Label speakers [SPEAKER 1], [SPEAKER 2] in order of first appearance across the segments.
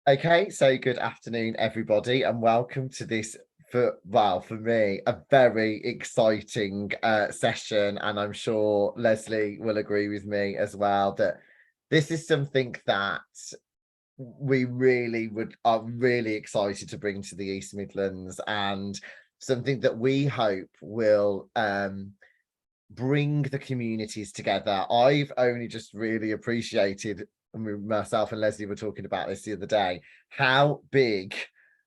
[SPEAKER 1] Okay, so good afternoon, everybody, and welcome to this for me, a very exciting session, and I'm sure Leslie will agree with me as well that this is something that we really would are really excited to bring to the East Midlands, and something that we hope will bring the communities together. I've only just really appreciated, and myself and Leslie were talking about this the other day, how big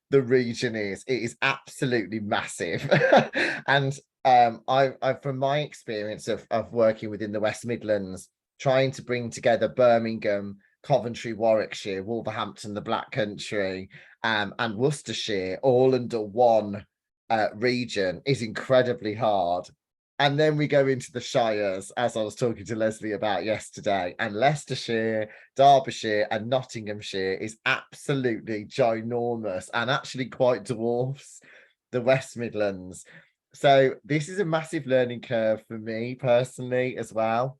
[SPEAKER 1] the region is. It is absolutely massive. And I from my experience of working within the West Midlands, trying to bring together Birmingham, Coventry, Warwickshire, Wolverhampton, the Black Country, and Worcestershire all under one region is incredibly hard. And then we go into the shires, as I was talking to Leslie about yesterday, and Leicestershire, Derbyshire, and Nottinghamshire is absolutely ginormous and actually quite dwarfs the West Midlands. So this is a massive learning curve for me personally as well.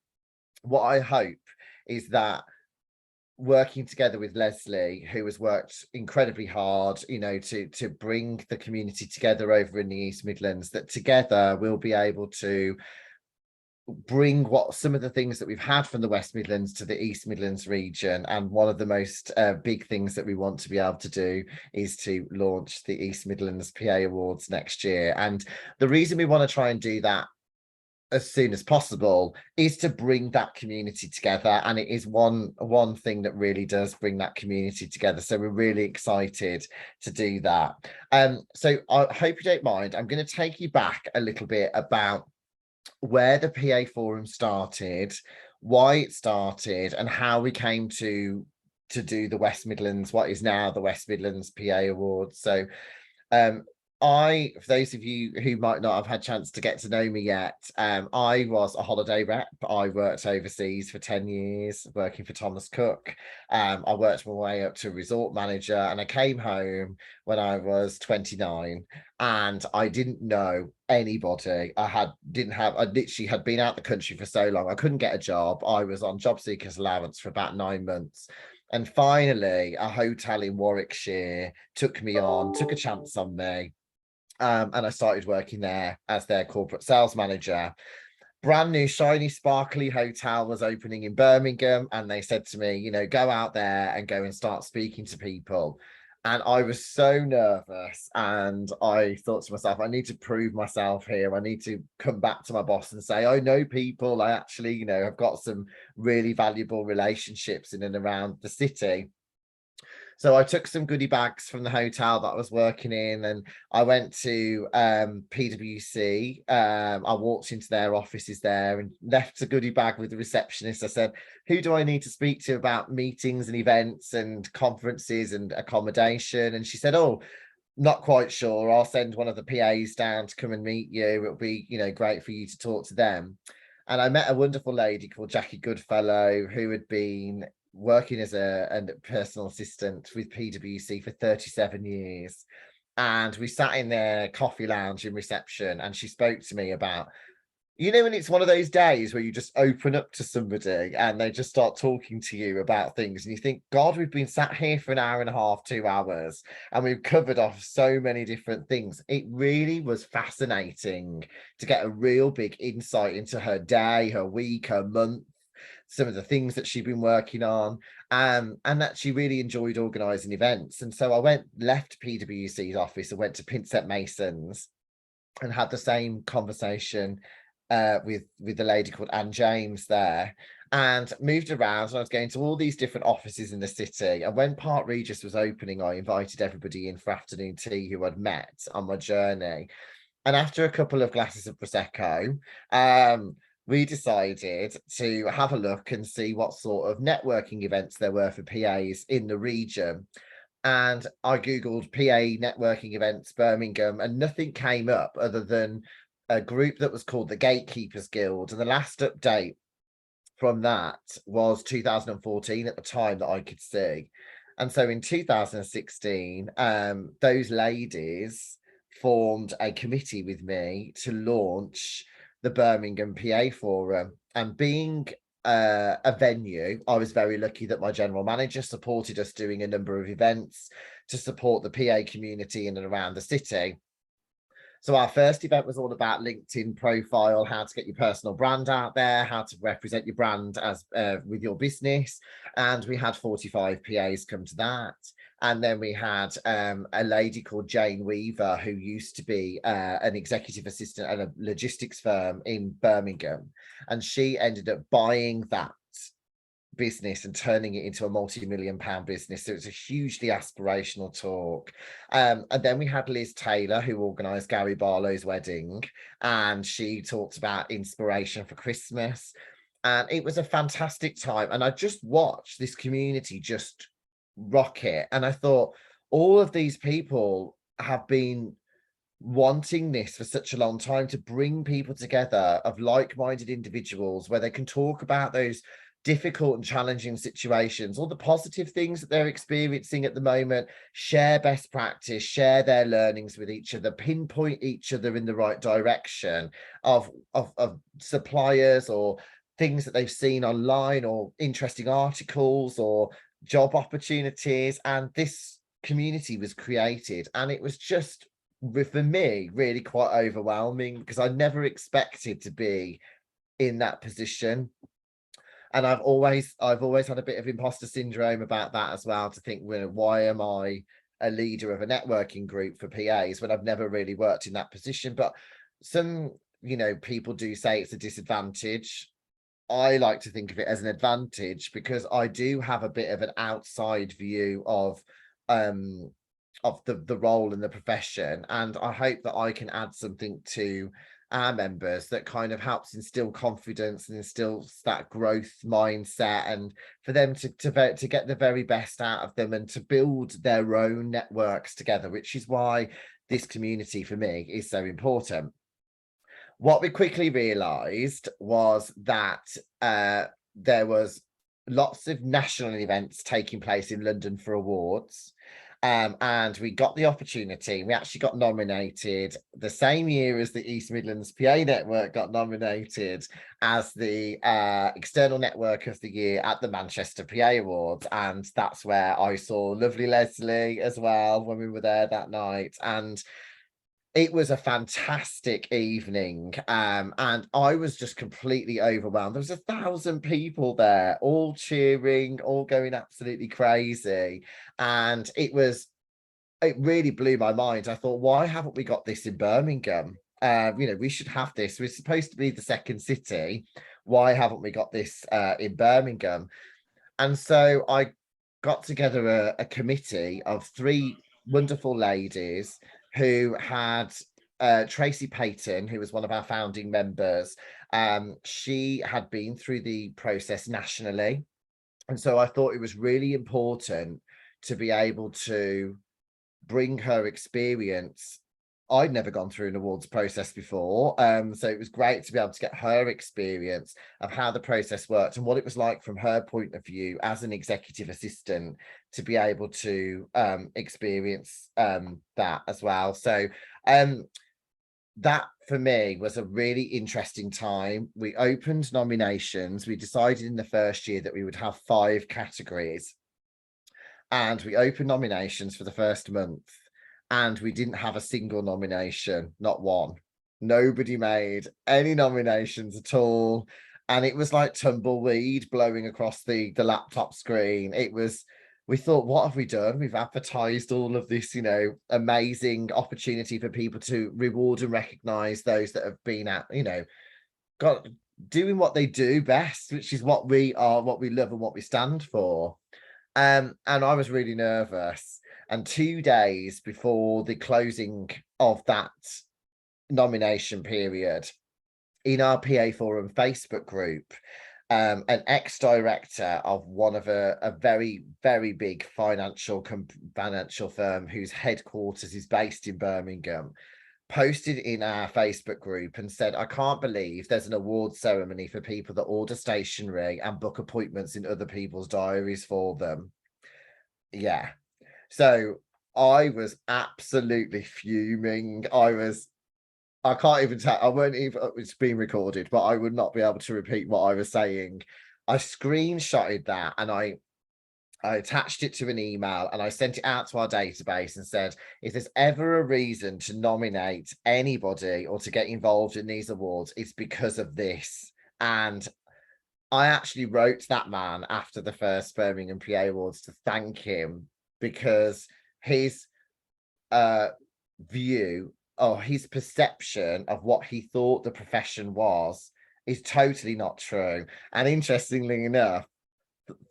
[SPEAKER 1] What I hope is that working together with Leslie, who has worked incredibly hard, to bring the community together over in the East Midlands, that together we'll be able to bring what some of the things that we've had from the West Midlands to the East Midlands region. And one of the most big things that we want to be able to do is to launch the East Midlands PA Awards next year. And the reason we want to try and do that as soon as possible is to bring that community together, and it is one thing that really does bring that community together, so we're really excited to do that. So I hope you don't mind, I'm going to take you back a little bit about where the PA Forum started, why it started, and how we came to do the West Midlands, what is now the West Midlands PA Awards. So um for those of you who might not have had a chance to get to know me yet, I was a holiday rep. I worked overseas for 10 years, working for Thomas Cook. I worked my way up to resort manager, and I came home when I was 29, and I didn't know anybody. I literally had been out the country for so long, I couldn't get a job. I was on job seekers allowance for about 9 months. And finally, a hotel in Warwickshire took me on, took a chance on me, and I started working there as their corporate sales manager. Brand new, shiny, sparkly hotel was opening in Birmingham, and they said to me, go out there and go and start speaking to people. And I was so nervous, and I thought to myself, I need to prove myself here. I need to come back to my boss and say, I know people. I actually, have got some really valuable relationships in and around the city. So I took some goodie bags from the hotel that I was working in, and I went to PwC. I walked into their offices there and left a goodie bag with the receptionist. I said, who do I need to speak to about meetings and events and conferences and accommodation? And she said, oh, not quite sure. I'll send one of the PAs down to come and meet you. It'll be, great for you to talk to them. And I met a wonderful lady called Jackie Goodfellow, who had been working as a personal assistant with PwC for 37 years. And we sat in their coffee lounge in reception, and she spoke to me about, when it's one of those days where you just open up to somebody and they just start talking to you about things, and you think, God, we've been sat here for an hour and a half, 2 hours, and we've covered off so many different things. It really was fascinating to get a real big insight into her day, her week, her month, some of the things that she'd been working on, and that she really enjoyed organising events. And so I left PwC's office and went to Pinsent Masons and had the same conversation with the lady called Anne James there, and moved around. And I was going to all these different offices in the city. And when Park Regis was opening, I invited everybody in for afternoon tea who I'd met on my journey. And after a couple of glasses of Prosecco, we decided to have a look and see what sort of networking events there were for PAs in the region. And I Googled PA networking events Birmingham, and nothing came up other than a group that was called the Gatekeepers Guild. And the last update from that was 2014 at the time that I could see. And so in 2016, those ladies formed a committee with me to launch the Birmingham PA Forum. And being a venue, I was very lucky that my general manager supported us doing a number of events to support the PA community in and around the city. So our first event was all about LinkedIn profile, how to get your personal brand out there, how to represent your brand as with your business. And we had 45 PAs come to that. And then we had a lady called Jane Weaver, who used to be an executive assistant at a logistics firm in Birmingham. And she ended up buying that business and turning it into a multi-million-pound business. So it's a hugely aspirational talk. And then we had Liz Taylor, who organised Gary Barlow's wedding, and she talked about inspiration for Christmas. And it was a fantastic time. And I just watched this community just rocket. And I thought, all of these people have been wanting this for such a long time, to bring people together of like-minded individuals where they can talk about those difficult and challenging situations, all the positive things that they're experiencing at the moment, share best practice, share their learnings with each other, pinpoint each other in the right direction of suppliers or things that they've seen online, or interesting articles or job opportunities. And this community was created, and it was just, for me, really quite overwhelming, because I never expected to be in that position. And I've always had a bit of imposter syndrome about that as well, to think, well, why am I a leader of a networking group for PAs when I've never really worked in that position? But some, people do say it's a disadvantage. I like to think of it as an advantage, because I do have a bit of an outside view of the role and the profession, and I hope that I can add something to our members that kind of helps instill confidence and instills that growth mindset, and for them to get the very best out of them and to build their own networks together, which is why this community for me is so important. What we quickly realized was that there was lots of national events taking place in London for awards. And we got the opportunity. We actually got nominated the same year as the East Midlands PA Network got nominated as the External Network of the Year at the Manchester PA Awards. And that's where I saw lovely Leslie as well when we were there that night. And it was a fantastic evening, and I was just completely overwhelmed. There was 1,000 people there, all cheering, all going absolutely crazy, and it really blew my mind. I thought, why haven't we got this in Birmingham? We should have this. We're supposed to be the second city. Why haven't we got this in Birmingham? And so I got together a committee of 3 wonderful ladies who had Tracy Payton, who was one of our founding members. She had been through the process nationally. And so I thought it was really important to be able to bring her experience. I'd never gone through an awards process before. So it was great to be able to get her experience of how the process worked and what it was like from her point of view as an executive assistant, to be able to experience that as well. So that for me was a really interesting time. We opened nominations. We decided in the first year that we would have 5 categories, and we opened nominations for the first month, and we didn't have a single nomination, not one. Nobody made any nominations at all. And it was like tumbleweed blowing across the laptop screen. We thought, what have we done? We've advertised all of this, amazing opportunity for people to reward and recognize those that have been got doing what they do best, which is what we are, what we love and what we stand for. And I was really nervous. And 2 days before the closing of that nomination period, in our PA Forum Facebook group, an ex-director of one of a very, very big financial firm whose headquarters is based in Birmingham, posted in our Facebook group and said, I can't believe there's an awards ceremony for people that order stationery and book appointments in other people's diaries for them. Yeah. So I was absolutely fuming. I can't even tell. I won't even. It's being recorded, but I would not be able to repeat what I was saying. I screenshotted that and I attached it to an email and I sent it out to our database and said, if there's ever a reason to nominate anybody or to get involved in these awards, it's because of this. And I actually wrote that man after the first Birmingham PA Awards to thank him, because his view or his perception of what he thought the profession was is totally not true. And interestingly enough,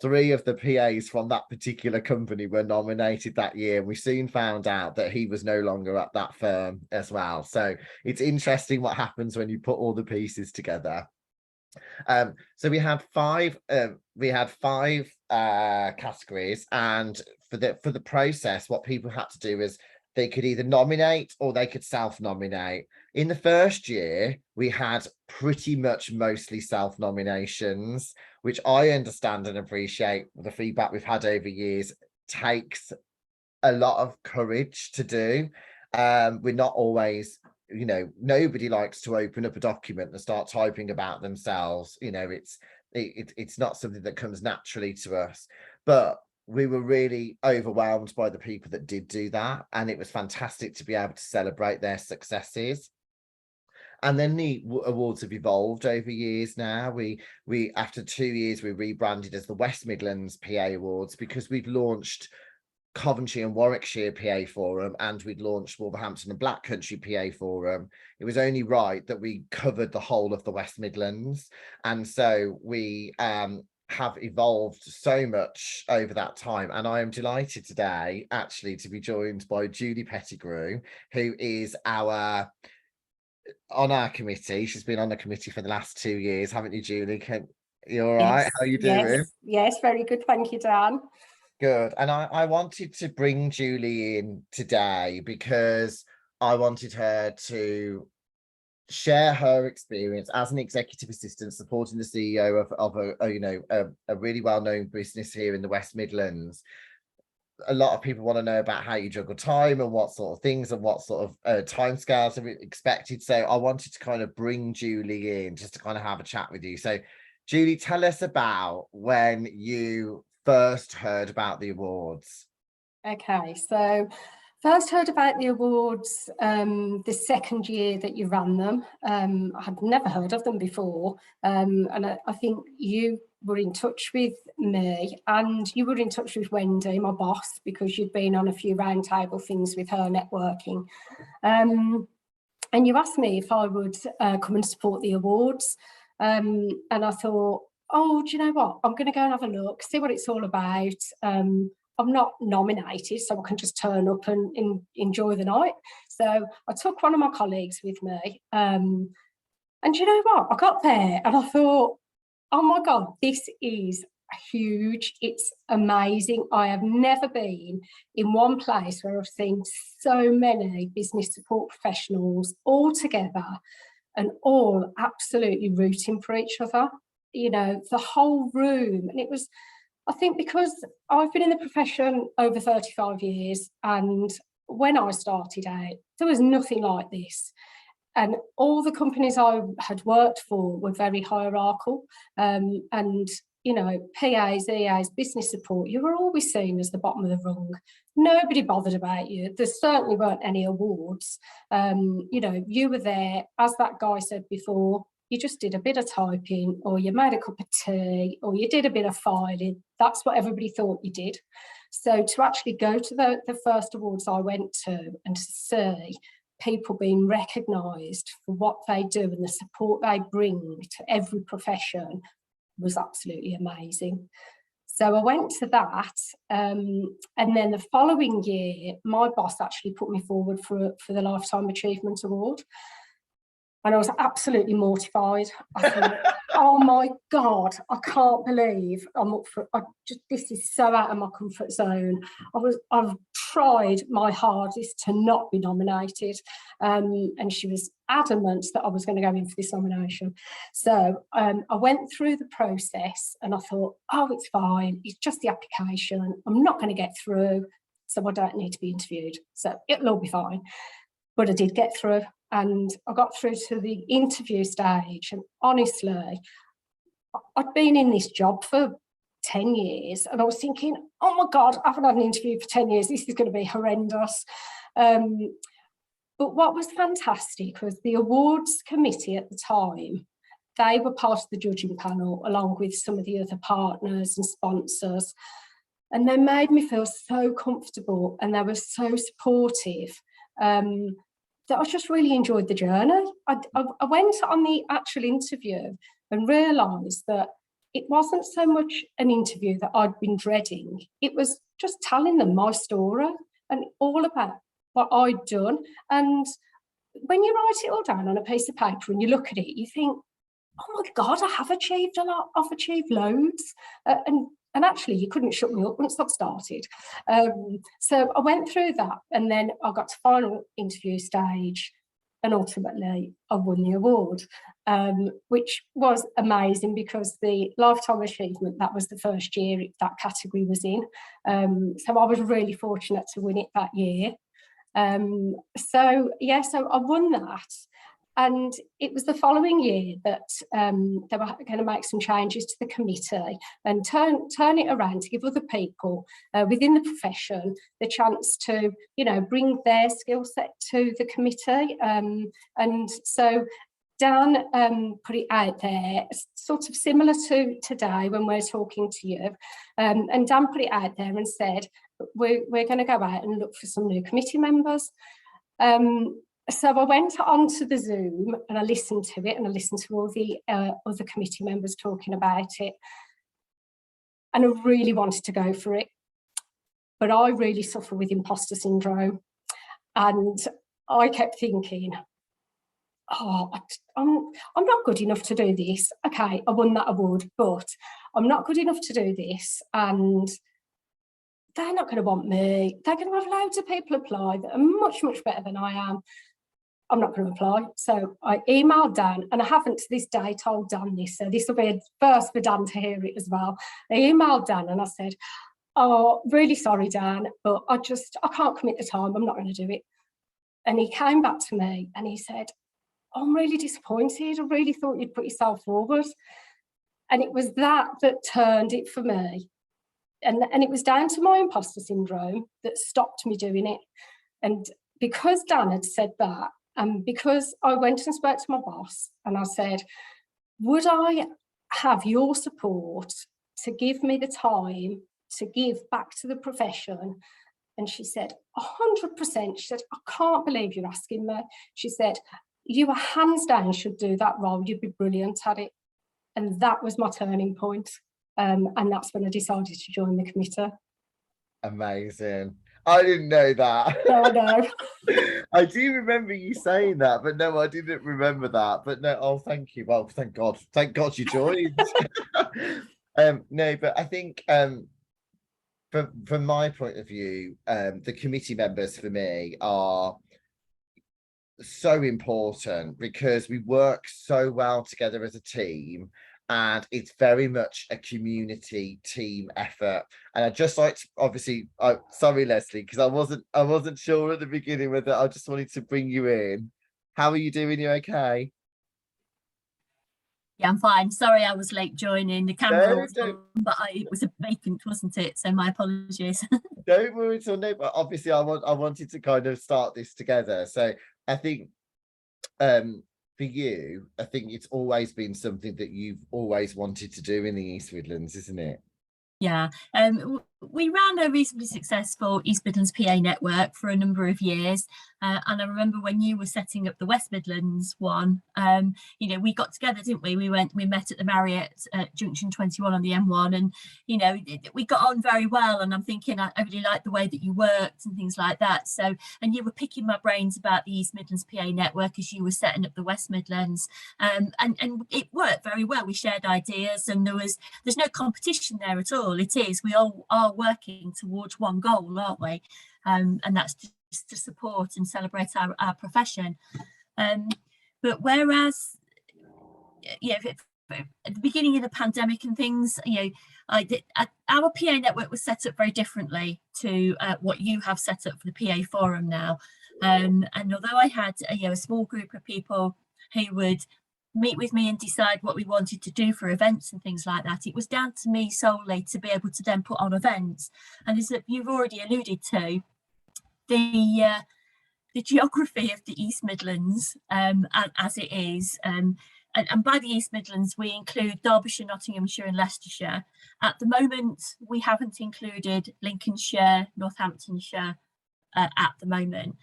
[SPEAKER 1] 3 of the PAs from that particular company were nominated that year. We soon found out that he was no longer at that firm as well. So it's interesting what happens when you put all the pieces together. So we had 5 categories, and for the process, what people had to do is they could either nominate or they could self-nominate. In the first year, we had pretty much mostly self-nominations, which I understand and appreciate. The feedback we've had over years takes a lot of courage to do. We're not always, nobody likes to open up a document and start typing about themselves. It's not something that comes naturally to us, but we were really overwhelmed by the people that did do that, and it was fantastic to be able to celebrate their successes. And then the awards have evolved over years now. We after 2 years, we rebranded as the West Midlands PA Awards, because we'd launched Coventry and Warwickshire PA Forum, and we'd launched Wolverhampton and Black Country PA Forum. It was only right that we covered the whole of the West Midlands. And so we have evolved so much over that time. And I am delighted today actually to be joined by Julie Pettigrew, who is on our committee. She's been on the committee for the last 2 years, haven't you, Julie? You all right?
[SPEAKER 2] Yes,
[SPEAKER 1] How are you doing?
[SPEAKER 2] yes, very good. Thank you, Dan.
[SPEAKER 1] Good. And I wanted to bring Julie in today because I wanted her to share her experience as an executive assistant supporting the CEO of a really well-known business here in the West Midlands. A lot of people want to know about how you juggle time and what sort of things and what sort of timescales are expected. So I wanted to kind of bring Julie in just to kind of have a chat with you. So Julie, tell us about when you first heard about the awards.
[SPEAKER 2] Okay, so first heard about the awards the second year that you ran them. I had never heard of them before, and I think you were in touch with me and you were in touch with Wendy, my boss, because you'd been on a few roundtable things with her networking. And you asked me if I would come and support the awards. And I thought, oh, do you know what? I'm going to go and have a look, see what it's all about. I'm not nominated, so I can just turn up and enjoy the night. So I took one of my colleagues with me. And you know what? I got there and I thought, oh my God, this is huge. It's amazing. I have never been in one place where I've seen so many business support professionals all together and all absolutely rooting for each other. The whole room. And it was, I think, because I've been in the profession over 35 years, and when I started out, there was nothing like this. And all the companies I had worked for were very hierarchical. And, PAs, EAs, business support, you were always seen as the bottom of the rung. Nobody bothered about you. There certainly weren't any awards. You were there, as that guy said before, you just did a bit of typing, or you made a cup of tea, or you did a bit of filing. That's what everybody thought you did. So to actually go to the first awards I went to and to see people being recognised for what they do and the support they bring to every profession was absolutely amazing. So I went to that, and then the following year, my boss actually put me forward for the Lifetime Achievement Award. And I was absolutely mortified. I thought, oh my God, I can't believe I'm up for this is so out of my comfort zone. I've tried my hardest to not be nominated. And she was adamant that I was going to go in for this nomination. So I went through the process and I thought, oh, it's fine. It's just the application. I'm not going to get through, so I don't need to be interviewed. So it'll all be fine. But I did get through. And I got through to the interview stage, and honestly, I'd been in this job for 10 years and I was thinking, oh my God, I haven't had an interview for 10 years. This is going to be horrendous. But what was fantastic was the awards committee at the time, they were part of the judging panel along with some of the other partners and sponsors. And they made me feel so comfortable and they were so supportive that I just really enjoyed the journey. I went on the actual interview and realised that it wasn't so much an interview that I'd been dreading. It was just telling them my story and all about what I'd done. And when you write it all down on a piece of paper and you look at it, you think, oh my God, I have achieved a lot. I've achieved loads. And actually, you couldn't shut me up once I'd started. So I went through that and then I got to final interview stage and ultimately I won the award, which was amazing because the Lifetime Achievement, that was the first year that category was in. So I was really fortunate to win it that year. So I won that. And it was the following year that they were going to make some changes to the committee and turn it around to give other people within the profession the chance to, bring their skill set to the committee. And so Dan put it out there, sort of similar to today when we're talking to you. And Dan put it out there and said, we're going to go out and look for some new committee members. So I went onto the Zoom and I listened to it and I listened to all the other committee members talking about it. And I really wanted to go for it. But I really suffer with imposter syndrome. And I kept thinking, oh, I'm not good enough to do this. Okay, I won that award, but I'm not good enough to do this. And they're not going to want me. They're going to have loads of people apply that are much, much better than I am. I'm not going to apply. So I emailed Dan, and I haven't to this day told Dan this, so this will be a first for Dan to hear it as well. I emailed Dan and I said, oh, really sorry, Dan, but I can't commit the time. I'm not going to do it. And he came back to me and he said, I'm really disappointed. I really thought you'd put yourself forward. And it was that turned it for me. And it was down to my imposter syndrome that stopped me doing it. And because Dan had said that, and because I went and spoke to my boss and I said, would I have your support to give me the time to give back to the profession? And she said, 100%. She said, I can't believe you're asking me. She said, you are hands down should do that role. You'd be brilliant at it. And that was my turning point. And that's when I decided to join the committee.
[SPEAKER 1] Amazing. I didn't know that.
[SPEAKER 2] Oh, no.
[SPEAKER 1] I do remember you saying that, but no, I didn't remember that. But no, oh, thank you. Well, thank God you joined. No, but I think from my point of view, the committee members for me are so important because we work so well together as a team. And it's very much a community team effort. And I just like to, obviously, sorry, Leslie, because I wasn't sure at the beginning whether I just wanted to bring you in. How are you doing? You okay?
[SPEAKER 3] Yeah, I'm fine. Sorry, I was late joining. The camera was on, but it was a vacant, wasn't it? So my apologies.
[SPEAKER 1] Don't worry at all. No, but obviously, I wanted to kind of start this together. So I think, for you, I think it's always been something that you've always wanted to do in the East Midlands, isn't it?
[SPEAKER 3] Yeah, we ran a reasonably successful East Midlands PA network for a number of years. And I remember when you were setting up the West Midlands one, we got together, didn't we? We met at the Marriott at Junction 21 on the M1, and, we got on very well. And I'm thinking, I really liked the way that you worked and things like that. So, and you were picking my brains about the East Midlands PA network as you were setting up the West Midlands. And it worked very well. We shared ideas and there's no competition there at all. It is, we all are working towards one goal, aren't we? And that's just to support and celebrate our profession. But whereas, at the beginning of the pandemic and things, our PA network was set up very differently to what you have set up for the PA Forum now. And although I had a small group of people who would meet with me and decide what we wanted to do for events and things like that. It was down to me solely to be able to then put on events. And as you've already alluded to, the geography of the East Midlands, as it is, and by the East Midlands we include Derbyshire, Nottinghamshire and Leicestershire. At the moment we haven't included Lincolnshire, Northamptonshire at the moment.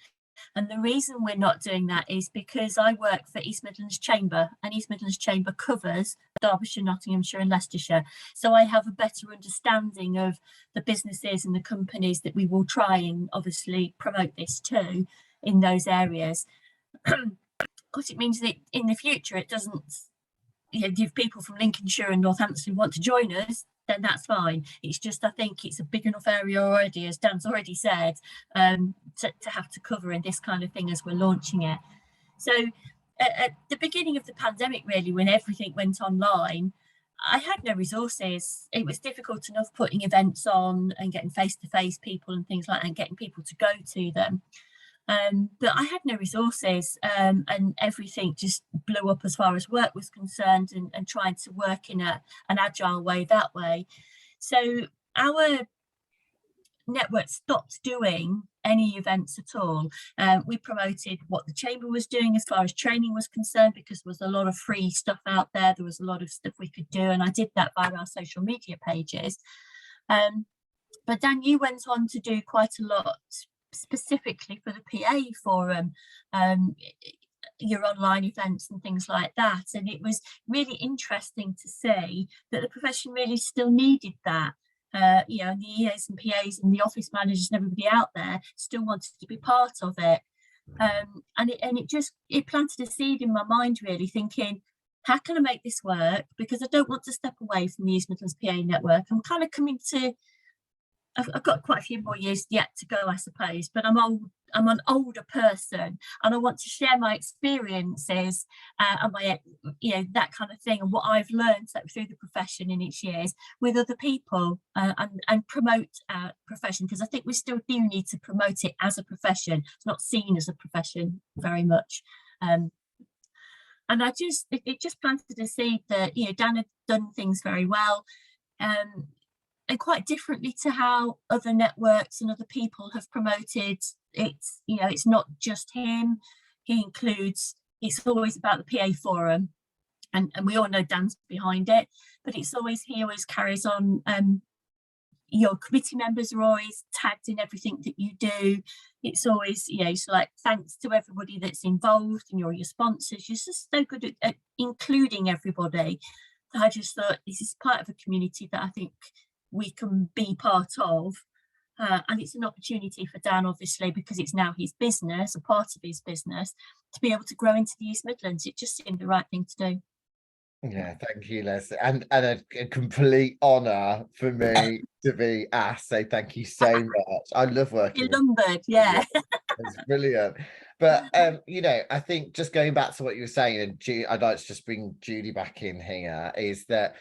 [SPEAKER 3] And the reason we're not doing that is because I work for East Midlands Chamber, and East Midlands Chamber covers Derbyshire, Nottinghamshire and Leicestershire. So I have a better understanding of the businesses and the companies that we will try and obviously promote this to in those areas. Because it means that in the future it doesn't, if people from Lincolnshire and Northamptonshire want to join us, then that's fine. It's just, I think it's a big enough area already, as Dan's already said, to have to cover in this kind of thing as we're launching it. So at the beginning of the pandemic, really, when everything went online, I had no resources. It was difficult enough putting events on and getting face-to-face people and things like that, and getting people to go to them. But I had no resources, and everything just blew up as far as work was concerned, and trying to work in an agile way that way. So our network stopped doing any events at all. We promoted what the chamber was doing as far as training was concerned, because there was a lot of free stuff out there. There was a lot of stuff we could do, and I did that via our social media pages. But Dan, you went on to do quite a lot specifically for the PA forum, your online events and things like that, and it was really interesting to see that the profession really still needed that. And the EAs and PAs and the office managers and everybody out there still wanted to be part of it, and it planted a seed in my mind, really thinking, how can I make this work? Because I don't want to step away from the East Midlands PA network. I'm kind of coming to, I've got quite a few more years yet to go, I suppose, but I'm an older person, and I want to share my experiences and my, that kind of thing, and what I've learned through the profession in its years with other people, and promote our profession, because I think we still do need to promote it as a profession. It's not seen as a profession very much. And it just planted a seed that, Dan had done things very well. And quite differently to how other networks and other people have promoted it. It's not just him. He includes, it's always about the PA forum, and we all know Dan's behind it, but he always carries on. Your committee members are always tagged in everything that you do. It's always, so like, thanks to everybody that's involved, and your sponsors. You're just so good at including everybody. I just thought this is part of a community that I think we can be part of, and it's an opportunity for Dan, obviously, because it's now his business, a part of his business, to be able to grow into the East Midlands. It just seemed the right thing to do.
[SPEAKER 1] Yeah, thank you, Leslie, and a complete honour for me to be asked. So thank you so much. I love working.
[SPEAKER 3] You're lumbered, yeah.
[SPEAKER 1] It's brilliant. But I think just going back to what you were saying, and I'd like to just bring Judy back in here, is that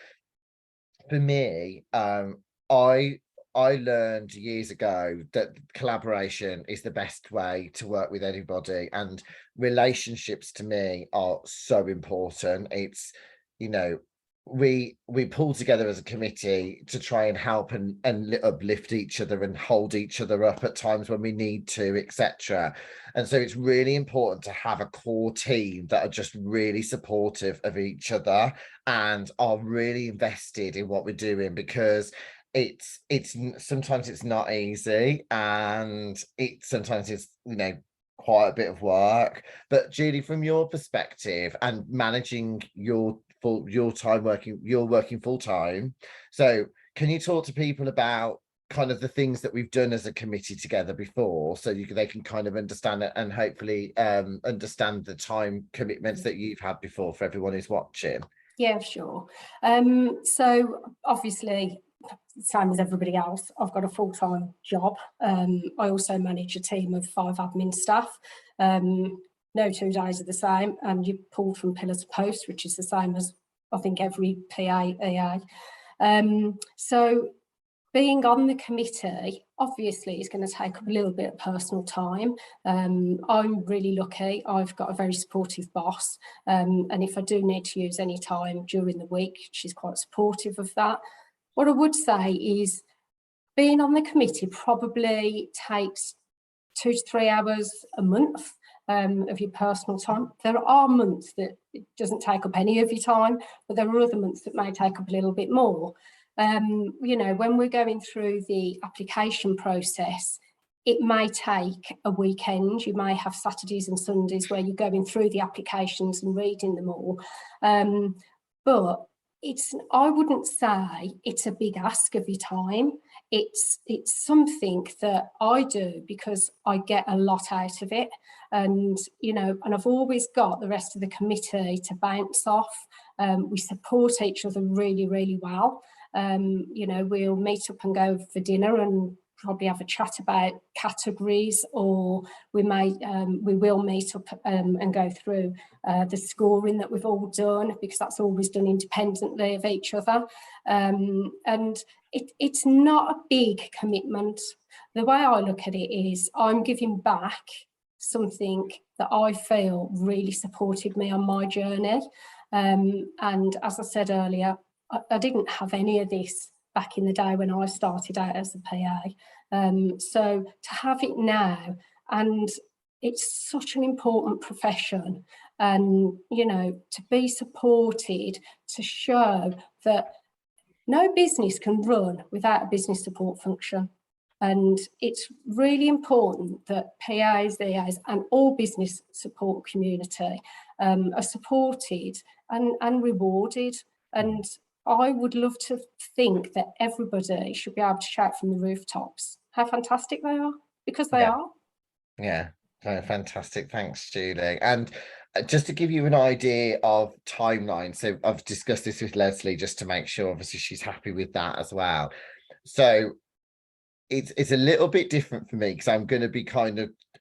[SPEAKER 1] for me, I learned years ago that collaboration is the best way to work with anybody, and relationships to me are so important. It's, we pull together as a committee to try and help and uplift each other and hold each other up at times when we need to, etc. And so it's really important to have a core team that are just really supportive of each other and are really invested in what we're doing, because it's sometimes it's not easy, and sometimes it's quite a bit of work. But Judy, from your perspective and managing your time working, you're working full time, so can you talk to people about kind of the things that we've done as a committee together before, so they can kind of understand it, and hopefully understand the time commitments that you've had before for everyone who's watching?
[SPEAKER 2] Yeah, sure. So obviously, same as everybody else, I've got a full-time job. I also manage a team of 5 admin staff. No 2 days are the same, and you pull from pillar to post, which is the same as I think every PA EA. So being on the committee obviously is going to take up a little bit of personal time. I'm really lucky. I've got a very supportive boss, and if I do need to use any time during the week, she's quite supportive of that. What I would say is being on the committee probably takes 2 to 3 hours a month of your personal time. There are months that it doesn't take up any of your time, but there are other months that may take up a little bit more. You know, when we're going through the application process, it may take a weekend. You may have Saturdays and Sundays where you're going through the applications and reading them all. But I wouldn't say it's a big ask of your time. It's something that I do because I get a lot out of it, and you know, and I've always got the rest of the committee to bounce off. We support each other really, really well. You know, we'll meet up and go for dinner and probably have a chat about categories, or we will meet up and go through the scoring that we've all done, because that's always done independently of each other. And it's not a big commitment. The way I look at it is I'm giving back something that I feel really supported me on my journey. And as I said earlier, I didn't have any of this back in the day when I started out as a PA. So to have it now, and it's such an important profession, and you know, to be supported, to show that no business can run without a business support function. And it's really important that PAs, EAs and all business support community are supported and rewarded. And I would love to think that everybody should be able to shout from the rooftops how fantastic they are, because they are.
[SPEAKER 1] Yeah, fantastic. Thanks, Julie. And just to give you an idea of timeline, so I've discussed this with Leslie just to make sure obviously she's happy with that as well. So it's a little bit different for me because I'm going to be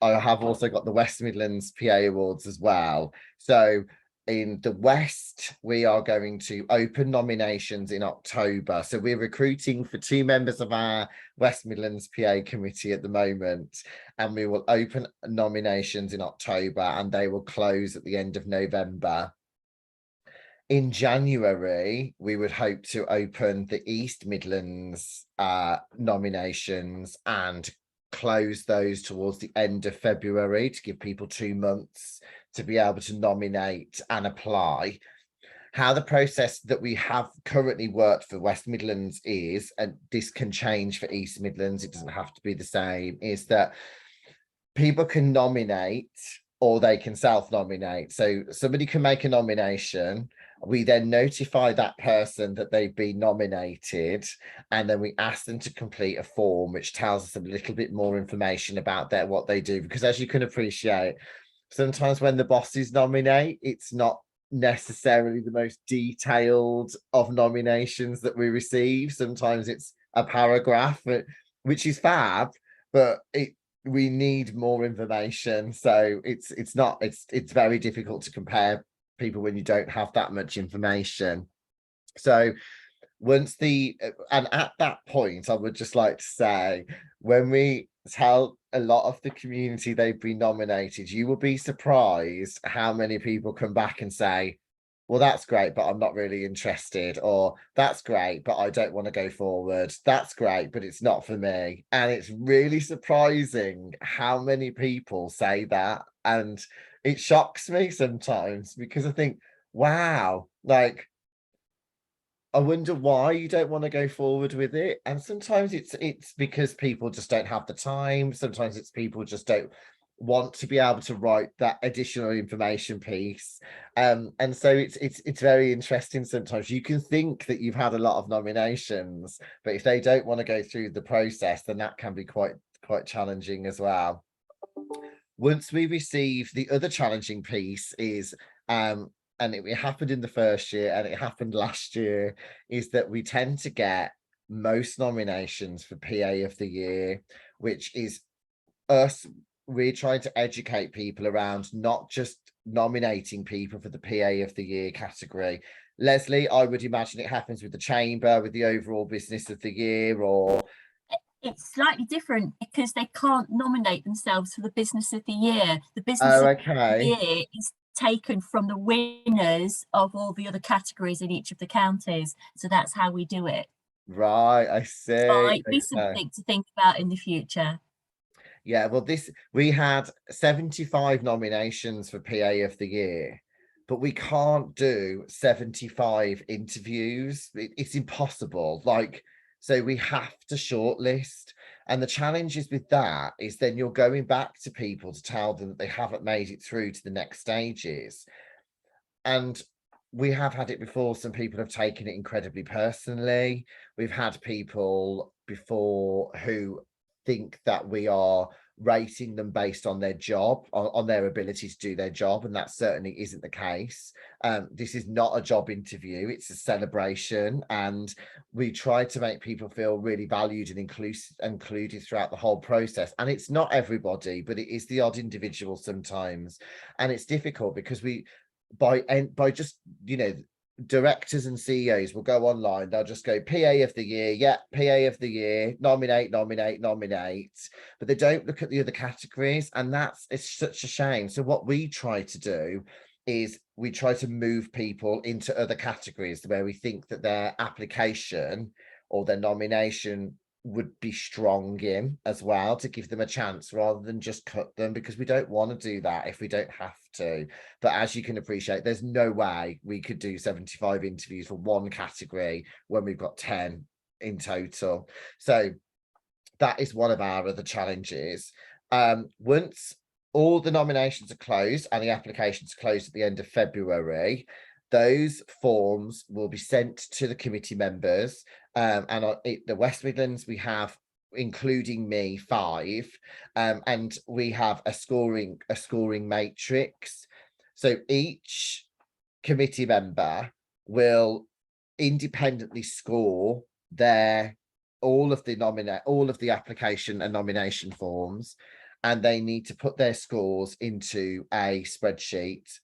[SPEAKER 1] I have also got the West Midlands PA Awards as well. So in the West, we are going to open nominations in October. So we're recruiting for 2 members of our West Midlands PA committee at the moment, and we will open nominations in October and they will close at the end of November. In January, we would hope to open the East Midlands nominations and close those towards the end of February to give people 2 months to be able to nominate and apply. How the process that we have currently worked for West Midlands is, and this can change for East Midlands, it doesn't have to be the same, is that people can nominate or they can self-nominate. So somebody can make a nomination. We then notify that person that they've been nominated, and then we ask them to complete a form which tells us a little bit more information about what they do. Because as you can appreciate, sometimes when the bosses nominate, it's not necessarily the most detailed of nominations that we receive. Sometimes it's a paragraph, which is fab, but we need more information. So it's very difficult to compare people when you don't have that much information. So once and at that point, I would just like to say, when we tell a lot of the community they've been nominated, you will be surprised how many people come back and say, well, that's great, but I'm not really interested, or that's great, but I don't want to go forward. That's great, but it's not for me. And it's really surprising how many people say that. And it shocks me sometimes, because I think, wow, like, I wonder why you don't want to go forward with it. And sometimes it's because people just don't have the time. Sometimes it's people just don't want to be able to write that additional information piece. And so it's very interesting. Sometimes you can think that you've had a lot of nominations, but if they don't want to go through the process, then that can be quite challenging as well. Once we receive, the other challenging piece is and it happened in the first year and it happened last year, is that we tend to get most nominations for PA of the Year, which is us. We're trying to educate people around not just nominating people for the PA of the Year category? Leslie, I would imagine it happens with the chamber, with the overall business of the year, or
[SPEAKER 3] it's slightly different because they can't nominate themselves for the business of the year. The business
[SPEAKER 1] oh,
[SPEAKER 3] of the
[SPEAKER 1] okay,
[SPEAKER 3] year is taken from the winners of all the other categories in each of the counties. So that's how we do it.
[SPEAKER 1] right, I see.
[SPEAKER 3] Might be something to think about in the future.
[SPEAKER 1] Yeah, well, we had 75 nominations for PA of the Year, but we can't do 75 interviews. It's impossible. Like, so we have to shortlist. And the challenges with that is then you're going back to people to tell them that they haven't made it through to the next stages. And we have had it before. Some people have taken it incredibly personally. We've had people before who think that we are rating them based on their job, on their ability to do their job, and that certainly isn't the case. This is not a job interview, it's a celebration, and we try to make people feel really valued and included throughout the whole process. And it's not everybody, but it is the odd individual sometimes, and it's difficult because by just, you know, directors and CEOs will go online, they'll just go PA of the year, yeah, PA of the year, nominate, but they don't look at the other categories, and it's such a shame. So what we try to do is we try to move people into other categories where we think that their application or their nomination would be strong in as well, to give them a chance rather than just cut them, because we don't want to do that if we don't have to. But as you can appreciate, there's no way we could do 75 interviews for one category when we've got 10 in total. So that is one of our other challenges. Once all the nominations are closed and the applications are closed at the end of February, those forms will be sent to the committee members. And the West Midlands, we have, including me, 5, and we have a scoring matrix. So each committee member will independently score all of the application and nomination forms, and they need to put their scores into a spreadsheet.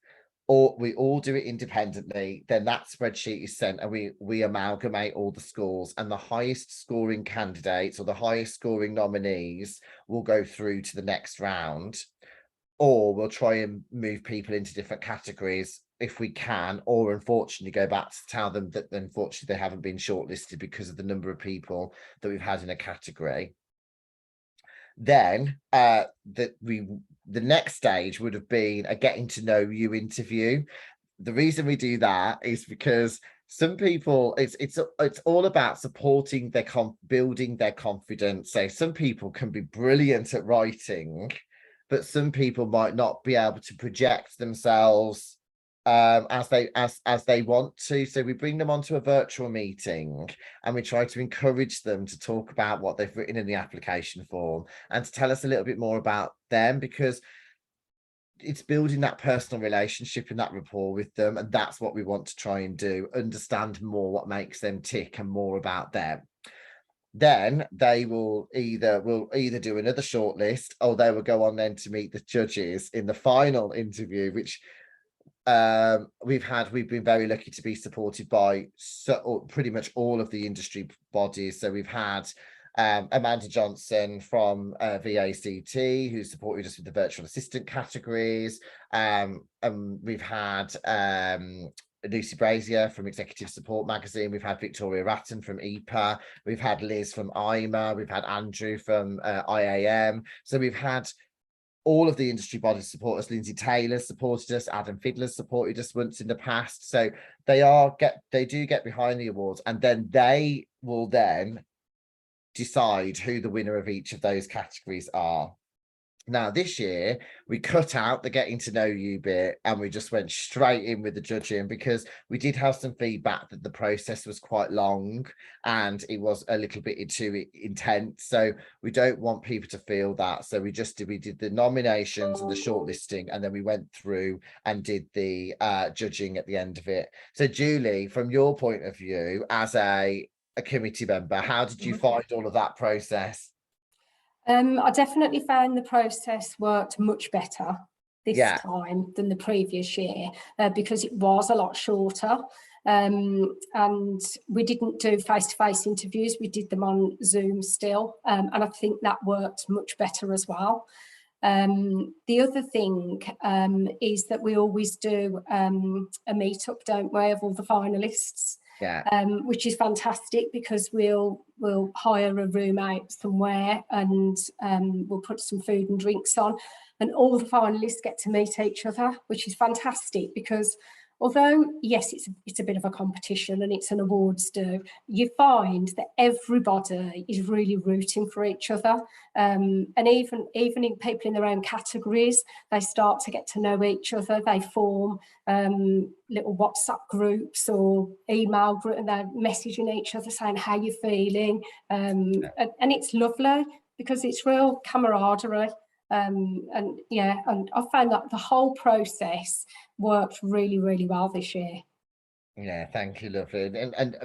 [SPEAKER 1] Or we all do it independently, then that spreadsheet is sent, and we amalgamate all the scores, and the highest scoring candidates or the highest scoring nominees will go through to the next round. Or we'll try and move people into different categories if we can, or unfortunately go back to tell them that unfortunately they haven't been shortlisted because of the number of people that we've had in a category. Then the next stage would have been a getting to know you interview. The reason we do that is because some people, it's all about supporting building their confidence. So some people can be brilliant at writing, but some people might not be able to project themselves as they want to. So we bring them onto a virtual meeting and we try to encourage them to talk about what they've written in the application form and to tell us a little bit more about them, because it's building that personal relationship and that rapport with them, and that's what we want to try and do, understand more what makes them tick and more about them. Then they will either do another shortlist, or they will go on then to meet the judges in the final interview, which we've been very lucky to be supported by pretty much all of the industry bodies. So we've had Amanda Johnson from VACT, who supported us with the virtual assistant categories. And we've had Lucy Brazier from Executive Support Magazine. We've had Victoria Ratton from EPA. We've had Liz from IMA. We've had Andrew from IAM. So we've had all of the industry bodies support us. Lindsay Taylor supported us. Adam Fiddler supported us once in the past. So they do get behind the awards, and then they will then decide who the winner of each of those categories are. Now, this year, we cut out the getting to know you bit and we just went straight in with the judging, because we did have some feedback that the process was quite long and it was a little bit too intense. So we don't want people to feel that. So we did the nominations and the shortlisting, and then we went through and did the judging at the end of it. So Julie, from your point of view as a committee member, how did you find all of that process?
[SPEAKER 2] I definitely found the process worked much better this time than the previous year, because it was a lot shorter. And we didn't do face-to-face interviews, we did them on Zoom still, and I think that worked much better as well. The other thing is that we always do a meet-up, don't we, of all the finalists, which is fantastic, because we'll hire a room out somewhere, and we'll put some food and drinks on, and all the finalists get to meet each other, which is fantastic, because although, yes, it's a bit of a competition and it's an awards do, you find that everybody is really rooting for each other. And even in people in their own categories, they start to get to know each other. They form little WhatsApp groups or email groups, and they're messaging each other saying how you're feeling. And it's lovely, because it's real camaraderie. And I found that the whole process worked really, really well this year.
[SPEAKER 1] Yeah, thank you, lovely.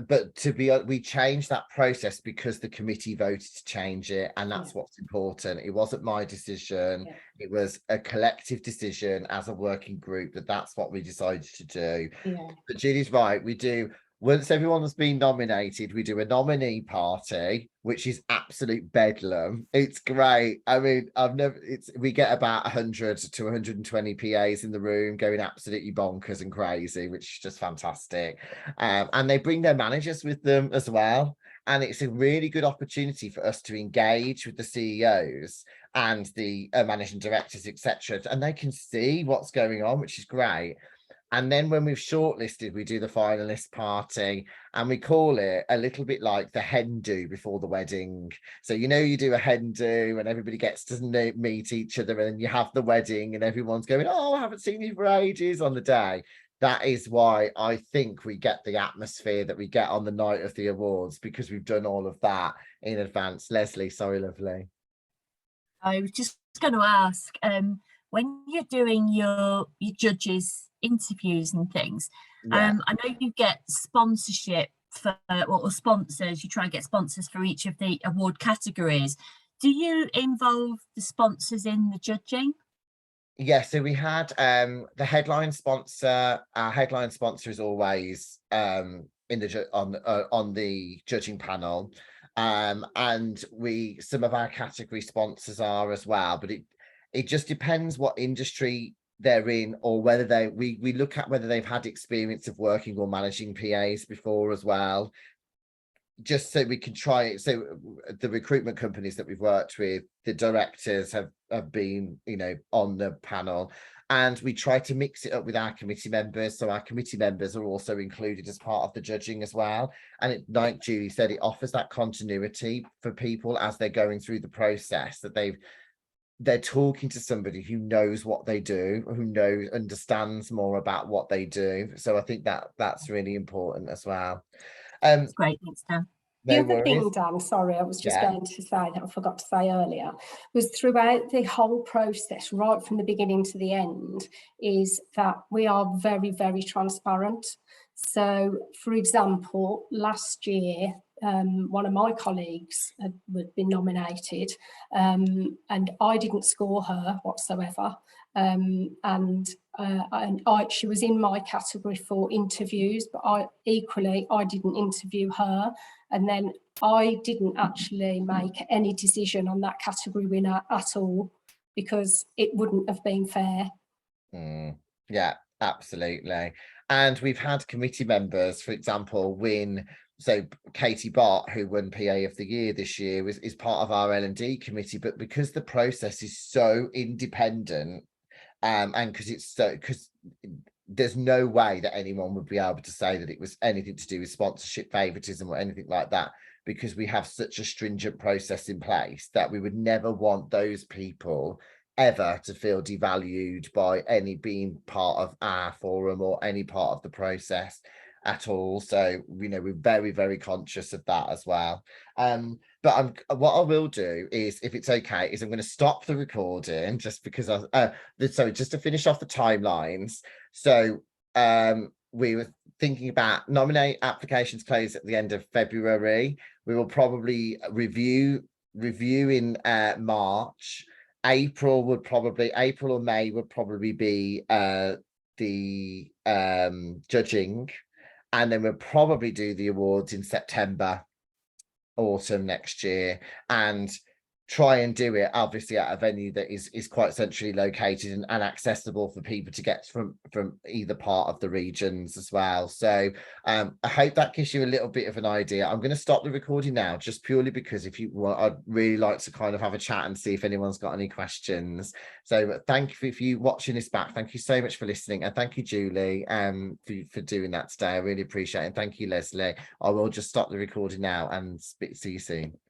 [SPEAKER 1] But we changed that process because the committee voted to change it, and that's what's important. It wasn't my decision. It was a collective decision as a working group that's what we decided to do. But Julie's right, we do. Once everyone's been nominated, we do a nominee party, which is absolute bedlam. It's great. I mean, we get about 100 to 120 PAs in the room going absolutely bonkers and crazy, which is just fantastic. And they bring their managers with them as well. And it's a really good opportunity for us to engage with the CEOs and the managing directors, etc. And they can see what's going on, which is great. And then when we've shortlisted, we do the finalist party, and we call it a little bit like the hen do before the wedding. So, you do a hen do and everybody gets to meet each other, and then you have the wedding and everyone's going, oh, I haven't seen you for ages on the day. That is why I think we get the atmosphere that we get on the night of the awards, because we've done all of that in advance. Leslie, sorry, lovely.
[SPEAKER 3] I was just going to ask, when you're doing your judges interviews and things, I know you get sponsorship for, or sponsors, you try and get sponsors for each of the award categories. Do you involve the sponsors in the judging?
[SPEAKER 1] So we had the headline sponsor. Our headline sponsor is always on the judging panel, and some of our category sponsors are as well, but it just depends what industry they're in, or whether we look at whether they've had experience of working or managing PAs before as well, just so we can try it. So the recruitment companies that we've worked with, the directors have been on the panel, and we try to mix it up with our committee members, so our committee members are also included as part of the judging as well. And like Julie said, it offers that continuity for people as they're going through the process, that they're talking to somebody who knows what they do, who understands more about what they do. So I think that's really important as well.
[SPEAKER 3] That's great, thanks, Dan.
[SPEAKER 2] The other thing, Dan, sorry, I was just going to say that I forgot to say earlier, was throughout the whole process, right from the beginning to the end, is that we are very, very transparent. So, for example, last year, one of my colleagues had been nominated, and I didn't score her whatsoever. She was in my category for interviews, but I didn't interview her, and then I didn't actually make any decision on that category winner at all, because it wouldn't have been fair.
[SPEAKER 1] Yeah, absolutely. And we've had committee members, for example, win. So Katie Bott, who won PA of the Year this year, is part of our L&D committee, but because the process is so independent, and because there's no way that anyone would be able to say that it was anything to do with sponsorship favoritism or anything like that, because we have such a stringent process in place that we would never want those people ever to feel devalued by any being part of our forum or any part of the process at all. So we're very, very conscious of that as well. But what I will do is, if it's okay, is I'm going to stop the recording just because just to finish off the timelines. So we were thinking about nominate applications close at the end of February. We will probably review in March, April or May would probably be the judging, and then we'll probably do the awards in September, autumn next year, and try and do it obviously at a venue that is quite centrally located and accessible for people to get from either part of the regions as well. So I hope that gives you a little bit of an idea. I'm going to stop the recording now, just purely because if you want, I'd really like to kind of have a chat and see if anyone's got any questions. So thank you for you watching this back. Thank you so much for listening, and thank you, Julie, for doing that today. I really appreciate it. And thank you, Leslie. I will just stop the recording now and see you soon.